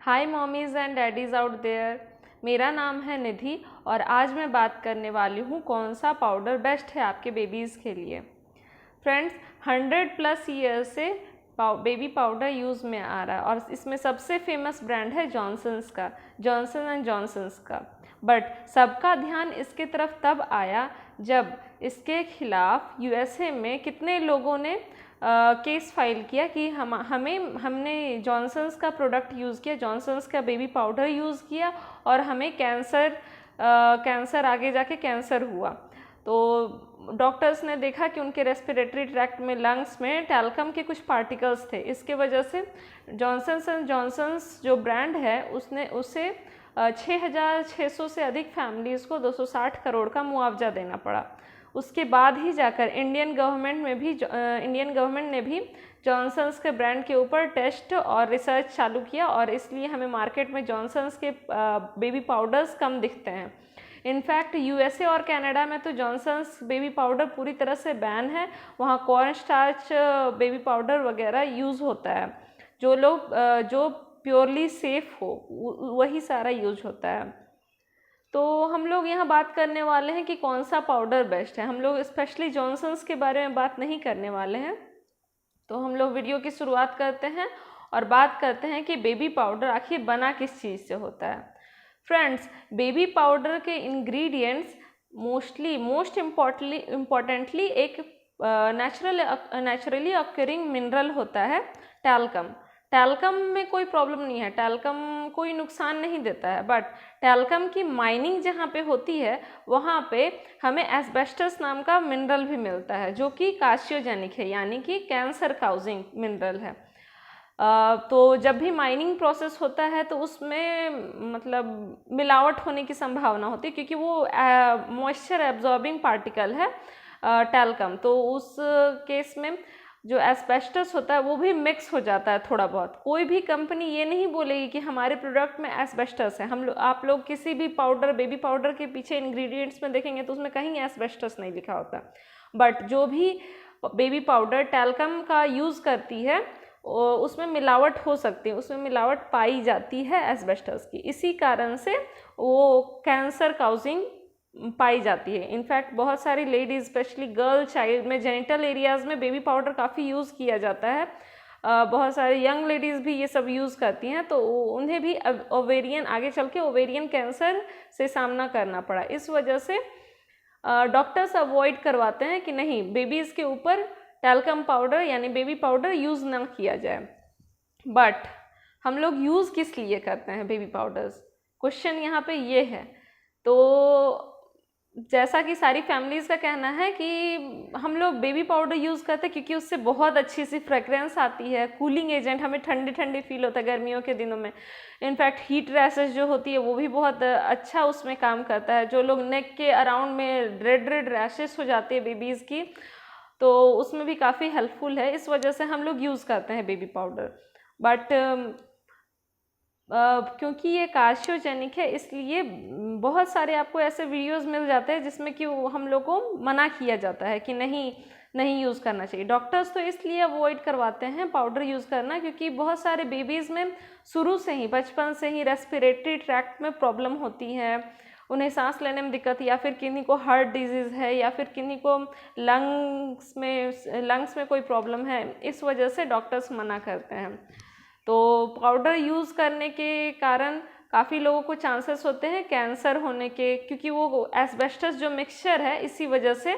Hi mommies and daddies out there. मेरा नाम है निधि और आज मैं बात करने वाली हूँ कौन सा पाउडर बेस्ट है आपके बेबीज़ के लिए। फ्रेंड्स, 100+ ईयर से बेबी पाउडर यूज़ में आ रहा है और इसमें सबसे फेमस ब्रांड है जॉनसन्स का, जॉनसन एंड जॉनसन्स का। बट सबका ध्यान इसके तरफ तब आया जब इसके खिलाफ यूएसए में कितने लोगों ने केस फाइल किया कि हमने जॉनसन्स का प्रोडक्ट यूज़ किया, जॉनसन्स का बेबी पाउडर यूज़ किया और हमें कैंसर आगे जाके कैंसर हुआ। तो डॉक्टर्स ने देखा कि उनके रेस्पिरेटरी ट्रैक्ट में, लंग्स में टैल्कम के कुछ पार्टिकल्स थे। इसके वजह से जॉनसन्स एंड जॉनसन्स जो ब्रांड है उसे 6,600 से अधिक फैमिलीज़ को 260 करोड़ का मुआवजा देना पड़ा। उसके बाद ही जाकर इंडियन गवर्नमेंट ने भी जॉनसन्स के ब्रांड के ऊपर टेस्ट और रिसर्च चालू किया और इसलिए हमें मार्केट में जॉनसन्स के बेबी पाउडर्स कम दिखते हैं। इनफैक्ट यूएसए और कनाडा में तो जॉनसन्स बेबी पाउडर पूरी तरह से बैन है। वहाँ कॉर्न स्टार्च बेबी पाउडर वगैरह यूज़ होता है। जो प्योरली सेफ हो वही सारा यूज होता है। तो हम लोग यहाँ बात करने वाले हैं कि कौन सा पाउडर बेस्ट है। हम लोग स्पेशली जॉनसन्स के बारे में बात नहीं करने वाले हैं। तो हम लोग वीडियो की शुरुआत करते हैं और बात करते हैं कि बेबी पाउडर आखिर बना किस चीज़ से होता है। फ्रेंड्स, बेबी पाउडर के इंग्रेडिएंट्स मोस्ट इम्पॉर्टेंटली एक नेचुरली ऑकरिंग मिनरल होता है, टैल्कम। टैल्कम में कोई प्रॉब्लम नहीं है, टैल्कम कोई नुकसान नहीं देता है। बट टैल्कम की माइनिंग जहाँ पे होती है वहाँ पे हमें एस्बेस्टस नाम का मिनरल भी मिलता है जो कि कार्सियोजेनिक है, यानी कि कैंसर काउजिंग मिनरल है। तो जब भी माइनिंग प्रोसेस होता है तो उसमें मतलब मिलावट होने की संभावना होती है, क्योंकि वो मॉइस्चर एब्जॉर्बिंग पार्टिकल है टैल्कम। तो उस केस में जो एस्बेस्टस होता है वो भी मिक्स हो जाता है थोड़ा बहुत। कोई भी कंपनी ये नहीं बोलेगी कि हमारे प्रोडक्ट में एस्बेस्टस है। आप लोग किसी भी बेबी पाउडर के पीछे इंग्रेडिएंट्स में देखेंगे तो उसमें कहीं एस्बेस्टस नहीं लिखा होता। बट जो भी बेबी पाउडर टैल्कम का यूज़ करती है उसमें मिलावट हो सकती है, उसमें मिलावट पाई जाती है एस्बेस्टस की। इसी कारण से वो कैंसर काउजिंग पाई जाती है। इनफैक्ट बहुत सारी लेडीज, स्पेशली गर्ल चाइल्ड में जेनिटल एरियाज़ में बेबी पाउडर काफ़ी यूज़ किया जाता है। बहुत सारे यंग लेडीज़ भी ये सब यूज़ करती हैं, तो उन्हें भी आगे चल के ओवेरियन कैंसर से सामना करना पड़ा। इस वजह से डॉक्टर्स अवॉइड करवाते हैं कि नहीं, बेबीज़ के ऊपर टैल्कम पाउडर यानी बेबी पाउडर यूज़ ना किया जाए। बट हम लोग यूज़ किस लिए करते हैं बेबी पाउडर्स, क्वेश्चन यहाँ पे ये है। तो जैसा कि सारी फैमिलीज़ का कहना है कि हम लोग बेबी पाउडर यूज़ करते हैं क्योंकि उससे बहुत अच्छी सी फ्रेगरेंस आती है, कूलिंग एजेंट, हमें ठंडे ठंडे फील होता है गर्मियों के दिनों में। इनफैक्ट हीट रैशेस जो होती है वो भी बहुत अच्छा उसमें काम करता है। जो लोग नेक के अराउंड में रेड रैशेस हो जाती है बेबीज़ की, तो उसमें भी काफ़ी हेल्पफुल है। इस वजह से हम लोग यूज़ करते हैं बेबी पाउडर। बट क्योंकि ये कार्सियोजेनिक है इसलिए बहुत सारे आपको ऐसे वीडियोस मिल जाते हैं जिसमें कि हम लोग को मना किया जाता है कि नहीं यूज़ करना चाहिए। डॉक्टर्स तो इसलिए अवॉइड करवाते हैं पाउडर यूज़ करना क्योंकि बहुत सारे बेबीज़ में शुरू से ही, बचपन से ही रेस्पिरेटरी ट्रैक्ट में प्रॉब्लम होती है, उन्हें सांस लेने में दिक्कत, या फिर किन्हीं को हार्ट डिजीज़ है, या फिर किन्हीं को लंग्स में कोई प्रॉब्लम है। इस वजह से डॉक्टर्स मना करते हैं। तो पाउडर यूज़ करने के कारण काफ़ी लोगों को चांसेस होते हैं कैंसर होने के, क्योंकि वो एस्बेस्टस जो मिक्सचर है इसी वजह से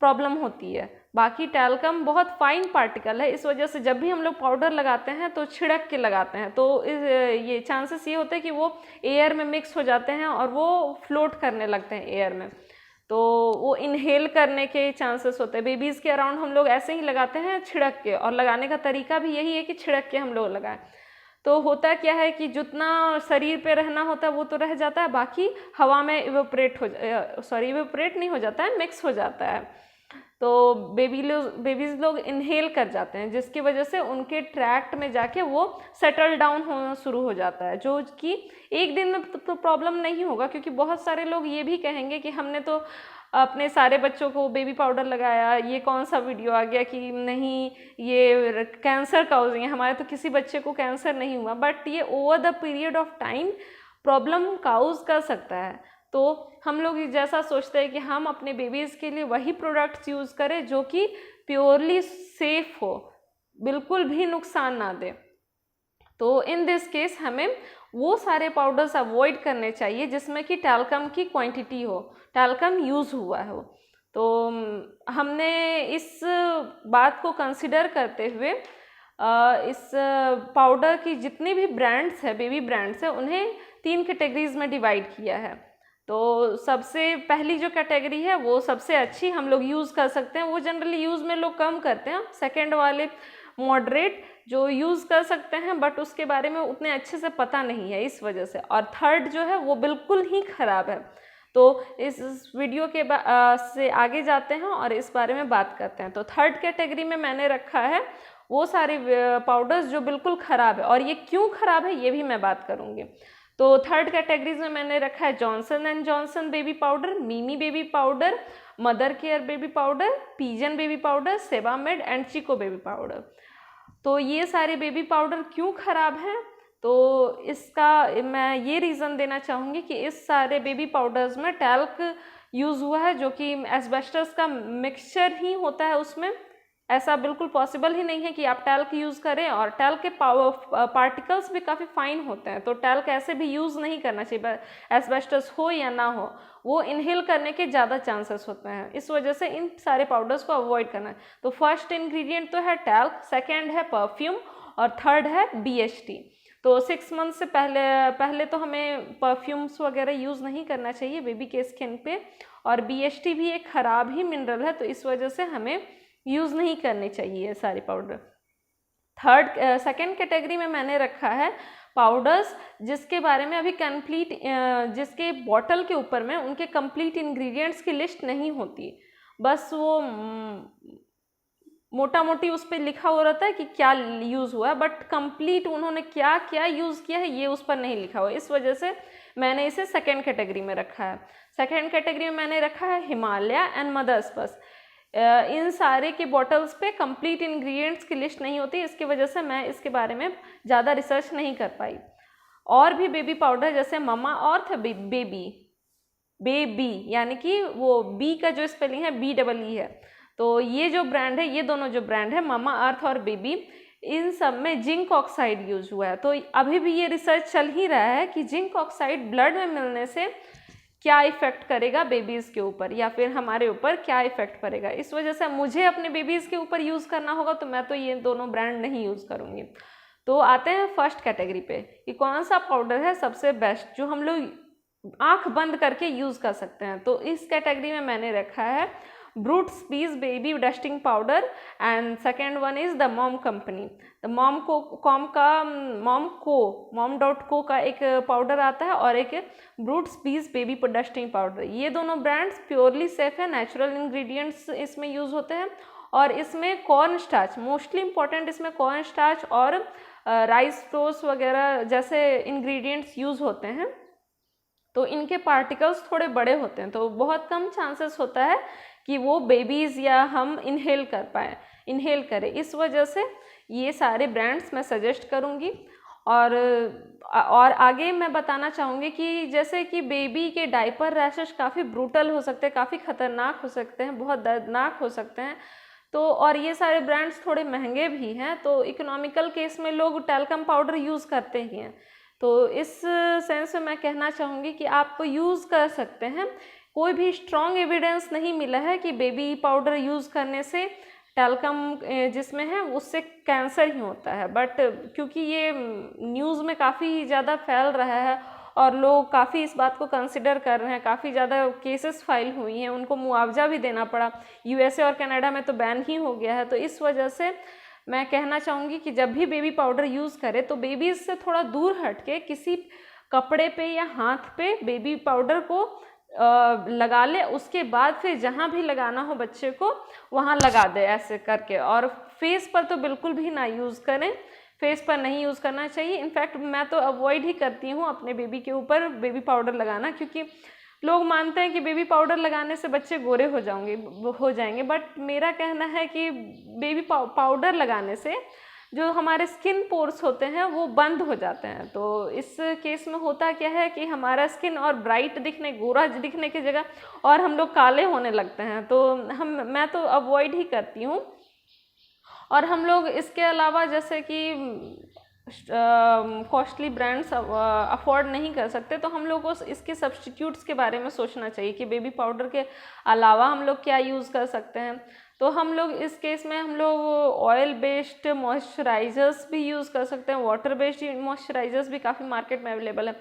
प्रॉब्लम होती है। बाकी टैल्कम बहुत फाइन पार्टिकल है, इस वजह से जब भी हम लोग पाउडर लगाते हैं तो छिड़क के लगाते हैं, तो ये चांसेस ये होते हैं कि वो एयर में मिक्स हो जाते हैं और वो फ्लोट करने लगते हैं एयर में, तो वो इनहेल करने के चांसेस होते हैं। बेबीज़ के अराउंड हम लोग ऐसे ही लगाते हैं छिड़क के, और लगाने का तरीका भी यही है कि छिड़क के हम लोग लगाएं। तो होता क्या है कि जितना शरीर पे रहना होता है वो तो रह जाता है, बाकी हवा में इवेपोरेट नहीं हो जाता है, मिक्स हो जाता है। तो बेबीज़ लोग इनहेल कर जाते हैं, जिसकी वजह से उनके ट्रैक्ट में जाके वो सेटल डाउन होना शुरू हो जाता है, जो कि एक दिन में तो प्रॉब्लम नहीं होगा, क्योंकि बहुत सारे लोग ये भी कहेंगे कि हमने तो अपने सारे बच्चों को बेबी पाउडर लगाया, ये कौन सा वीडियो आ गया कि नहीं ये कैंसर काउजिंग है, हमारे तो किसी बच्चे को कैंसर नहीं हुआ। बट ये over the period of time problem cause कर सकता है। तो हम लोग जैसा सोचते हैं कि हम अपने बेबीज़ के लिए वही प्रोडक्ट्स यूज़ करें जो कि प्योरली सेफ हो, बिल्कुल भी नुकसान ना दे। तो इन दिस केस हमें वो सारे पाउडर्स अवॉइड करने चाहिए जिसमें कि टैल्कम की क्वांटिटी हो, टैल्कम यूज़ हुआ हो। तो हमने इस बात को कंसिडर करते हुए इस पाउडर की जितनी भी ब्रांड्स है, बेबी ब्रांड्स है, उन्हें 3 कैटेगरीज में डिवाइड किया है। तो सबसे पहली जो कैटेगरी है वो सबसे अच्छी हम लोग यूज़ कर सकते हैं, वो जनरली यूज़ में लोग कम करते हैं। सेकेंड वाले मॉडरेट जो यूज़ कर सकते हैं बट उसके बारे में उतने अच्छे से पता नहीं है इस वजह से। और थर्ड जो है वो बिल्कुल ही ख़राब है। तो इस वीडियो के से आगे जाते हैं और इस बारे में बात करते हैं। तो थर्ड कैटेगरी में मैंने रखा है वो सारे पाउडर्स जो बिल्कुल ख़राब है, और ये क्यों ख़राब है ये भी मैं बात करूँगी। तो थर्ड कैटेगरीज में मैंने रखा है Johnson and Johnson baby powder, MeeMee baby powder, Mothercare baby powder, Pigeon baby powder, Sebamed and Chicco baby powder. तो ये सारे बेबी पाउडर क्यों ख़राब हैं? तो इसका मैं ये रीज़न देना चाहूँगी कि इस सारे बेबी पाउडर्स में टैल्क यूज़ हुआ है, जो कि एस्बेस्टस का मिक्सचर ही होता है उसमें। ऐसा बिल्कुल पॉसिबल ही नहीं है कि आप टैल्क यूज़ करें, और टैल्क के पार्टिकल्स भी काफ़ी फाइन होते हैं, तो टैल्क ऐसे भी यूज़ नहीं करना चाहिए, एस्बेस्टस हो या ना हो, वो इनहेल करने के ज़्यादा चांसेस होते हैं। इस वजह से इन सारे पाउडर्स को अवॉइड करना है। तो फर्स्ट इंग्रेडिएंट तो है टैल्क, सेकेंड है परफ्यूम, और थर्ड है BHT। तो 6 मंथ से पहले तो हमें परफ्यूम्स वगैरह यूज़ नहीं करना चाहिए बेबी के स्किन पे, और BHT भी एक ख़राब ही मिनरल है, तो इस वजह से हमें यूज़ नहीं करने चाहिए सारे पाउडर। सेकेंड कैटेगरी में मैंने रखा है पाउडर्स जिसके बारे में अभी कंप्लीट, जिसके बॉटल के ऊपर में उनके कंप्लीट इंग्रेडिएंट्स की लिस्ट नहीं होती, बस वो मोटा मोटी उस पर लिखा हो रहता है कि क्या यूज़ हुआ है, बट कंप्लीट उन्होंने क्या क्या यूज़ किया है ये उस पर नहीं लिखा हुआ। इस वजह से मैंने इसे सेकेंड कैटेगरी में रखा है। सेकेंड कैटेगरी में मैंने रखा है हिमालय एंड मदर्स बस। इन सारे के बॉटल्स पे कंप्लीट इंग्रेडिएंट्स की लिस्ट नहीं होती, इसकी वजह से मैं इसके बारे में ज़्यादा रिसर्च नहीं कर पाई। और भी बेबी पाउडर जैसे ममा अर्थ बेबी यानी कि वो बी का जो स्पेलिंग है BEE है, तो ये जो ब्रांड है, ये दोनों जो ब्रांड है ममा अर्थ और बेबी, इन सब में जिंक ऑक्साइड यूज हुआ है। तो अभी भी ये रिसर्च चल ही रहा है कि जिंक ऑक्साइड ब्लड में मिलने से क्या इफ़ेक्ट करेगा बेबीज़ के ऊपर, या फिर हमारे ऊपर क्या इफ़ेक्ट पड़ेगा। इस वजह से मुझे अपने बेबीज़ के ऊपर यूज़ करना होगा, तो मैं तो ये दोनों ब्रांड नहीं यूज़ करूँगी। तो आते हैं फर्स्ट कैटेगरी पे कि कौन सा पाउडर है सबसे बेस्ट जो हम लोग आँख बंद करके यूज़ कर सकते हैं। तो इस कैटेगरी में मैंने रखा है ब्रूट्स बीज baby dusting powder, and second one is the mom company. The mom.co का एक पाउडर आता है, और एक ब्रूट्स बीज बेबी डस्टिंग पाउडर। ये दोनों ब्रांड्स प्योरली सेफ है, नेचुरल इंग्रेडिएंट्स इसमें यूज़ होते हैं, और इसमें कॉर्न स्टार्च मोस्टली इम्पॉर्टेंट, इसमें कॉर्न स्टार्च और राइस फ्लोर्स वगैरह जैसे इंग्रेडिएंट्स यूज़ होते हैं। तो इनके पार्टिकल्स थोड़े बड़े होते हैं, तो बहुत कम चांसेस होता है कि वो बेबीज़ या हम इनहेल करें। इस वजह से ये सारे ब्रांड्स मैं सजेस्ट करूँगी। और आगे मैं बताना चाहूँगी कि जैसे कि बेबी के डायपर रैशेस काफ़ी ब्रूटल हो सकते हैं, काफ़ी ख़तरनाक हो सकते हैं, बहुत दर्दनाक हो सकते हैं। तो और ये सारे ब्रांड्स थोड़े महंगे भी हैं, तो इकोनॉमिकल केस में लोग टैल्कम पाउडर यूज़ करते ही हैं। तो इस सेंस में मैं कहना चाहूँगी कि आप यूज़ कर सकते हैं। कोई भी स्ट्रॉन्ग एविडेंस नहीं मिला है कि बेबी पाउडर यूज़ करने से टैल्कम जिसमें है उससे कैंसर ही होता है, बट क्योंकि ये न्यूज़ में काफ़ी ज़्यादा फैल रहा है और लोग काफ़ी इस बात को कंसिडर कर रहे हैं, काफ़ी ज़्यादा केसेस फाइल हुई हैं, उनको मुआवजा भी देना पड़ा। USA और कनाडा में तो बैन ही हो गया है। तो इस वजह से मैं कहना चाहूँगी कि जब भी बेबी पाउडर यूज़ करें तो बेबीज़ से थोड़ा दूर हट के किसी कपड़े पे या हाथ पे बेबी पाउडर को लगा ले, उसके बाद फिर जहाँ भी लगाना हो बच्चे को वहाँ लगा दे ऐसे करके। और फेस पर तो बिल्कुल भी ना यूज़ करें, फेस पर नहीं यूज़ करना चाहिए। इनफैक्ट मैं तो अवॉइड ही करती हूँ अपने बेबी के ऊपर बेबी पाउडर लगाना, क्योंकि लोग मानते हैं कि बेबी पाउडर लगाने से बच्चे गोरे हो जाएंगे, बट मेरा कहना है कि बेबी पाउडर लगाने से जो हमारे स्किन पोर्स होते हैं वो बंद हो जाते हैं। तो इस केस में होता क्या है कि हमारा स्किन और ब्राइट दिखने, गोरा दिखने की जगह और हम लोग काले होने लगते हैं। तो मैं तो अवॉइड ही करती हूँ। और हम लोग इसके अलावा जैसे कि कॉस्टली ब्रांड्स अफोर्ड नहीं कर सकते, तो हम लोग को इसके सब्स्टिट्यूट्स के बारे में सोचना चाहिए कि बेबी पाउडर के अलावा हम लोग क्या यूज़ कर सकते हैं। तो हम लोग इस केस में हम लोग ऑयल बेस्ड मॉइस्चराइजर्स भी यूज़ कर सकते हैं, वाटर बेस्ड मॉइस्चराइजर्स भी काफ़ी मार्केट में अवेलेबल है।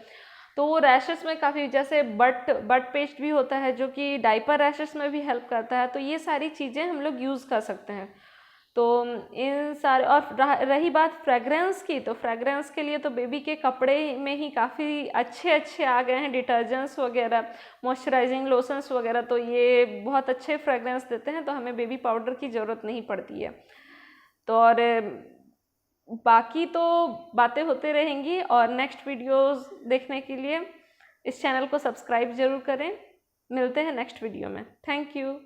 तो वो रैशेस में काफ़ी, जैसे बट पेस्ट भी होता है जो कि डाइपर रैशेस में भी हेल्प करता है। तो ये सारी चीज़ें हम लोग यूज़ कर सकते हैं। तो इन सारे, और रही बात फ्रेगरेंस की, तो फ्रेगरेंस के लिए तो बेबी के कपड़े में ही काफ़ी अच्छे आ गए हैं डिटर्जेंट्स वगैरह, मॉइस्चराइजिंग लोशंस वगैरह। तो ये बहुत अच्छे फ्रेगरेंस देते हैं, तो हमें बेबी पाउडर की ज़रूरत नहीं पड़ती है। तो और बाकी तो बातें होते रहेंगी, और नेक्स्ट वीडियोस देखने के लिए इस चैनल को सब्सक्राइब ज़रूर करें। मिलते हैं नेक्स्ट वीडियो में। Thank you.